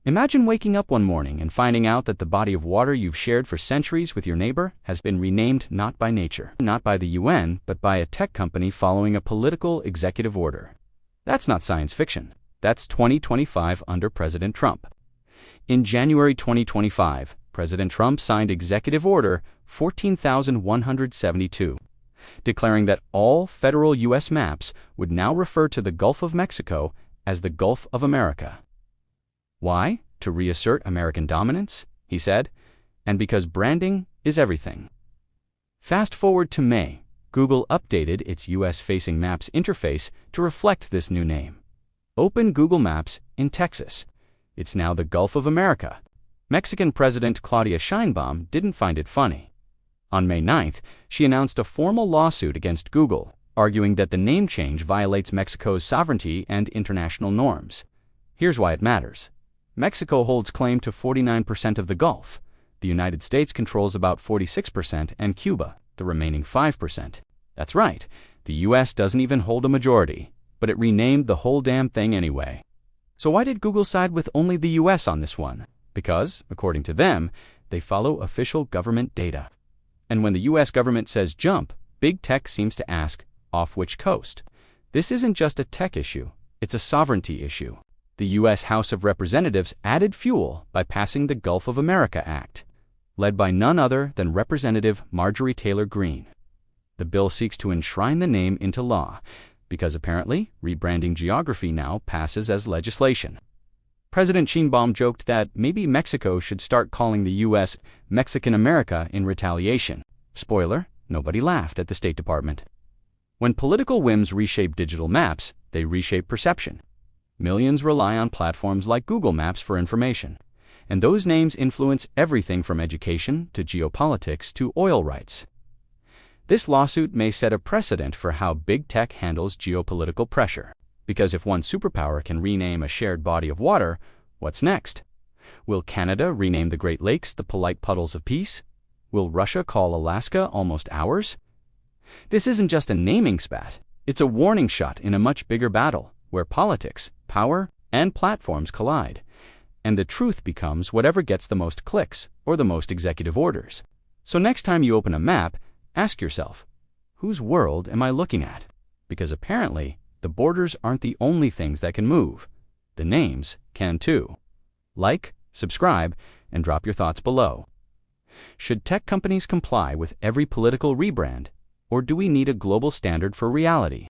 Imagine waking up one morning and finding out that the body of water you've shared for centuries with your neighbor has been renamed not by nature, not by the UN, but by a tech company following a political executive order. That's not science fiction. That's 2025 under President Trump. In January 2025, President Trump signed Executive Order 14,172, declaring that all federal U.S. maps would now refer to the Gulf of Mexico as the Gulf of America. Why? To reassert American dominance, he said, and because branding is everything. Fast forward to May, Google updated its U.S.-facing Maps interface to reflect this new name. Open Google Maps in Texas. It's now the Gulf of America. Mexican President Claudia Sheinbaum didn't find it funny. On May 9th, she announced a formal lawsuit against Google, arguing that the name change violates Mexico's sovereignty and international norms. Here's why it matters. Mexico holds claim to 49% of the Gulf. The United States controls about 46% and Cuba, the remaining 5%. That's right, the U.S. doesn't even hold a majority, but it renamed the whole damn thing anyway. So why did Google side with only the U.S. on this one? Because, according to them, they follow official government data. And when the U.S. government says jump, big tech seems to ask, off which coast? This isn't just a tech issue, it's a sovereignty issue. The U.S. House of Representatives added fuel by passing the Gulf of America Act, led by none other than Representative Marjorie Taylor Greene. The bill seeks to enshrine the name into law, because apparently rebranding geography now passes as legislation. President Sheinbaum joked that maybe Mexico should start calling the U.S. Mexican America in retaliation. Spoiler, nobody laughed at the State Department. When political whims reshape digital maps, they reshape perception. Millions rely on platforms like Google Maps for information, and those names influence everything from education to geopolitics to oil rights. This lawsuit may set a precedent for how big tech handles geopolitical pressure, because if one superpower can rename a shared body of water, what's next? Will Canada rename the Great Lakes the polite puddles of peace? Will Russia call Alaska almost ours? This isn't just a naming spat, it's a warning shot in a much bigger battle, where politics, power, and platforms collide, and the truth becomes whatever gets the most clicks or the most executive orders. So next time you open a map, ask yourself, whose world am I looking at? Because apparently, the borders aren't the only things that can move. The names can too. Like, subscribe, and drop your thoughts below. Should tech companies comply with every political rebrand, or do we need a global standard for reality?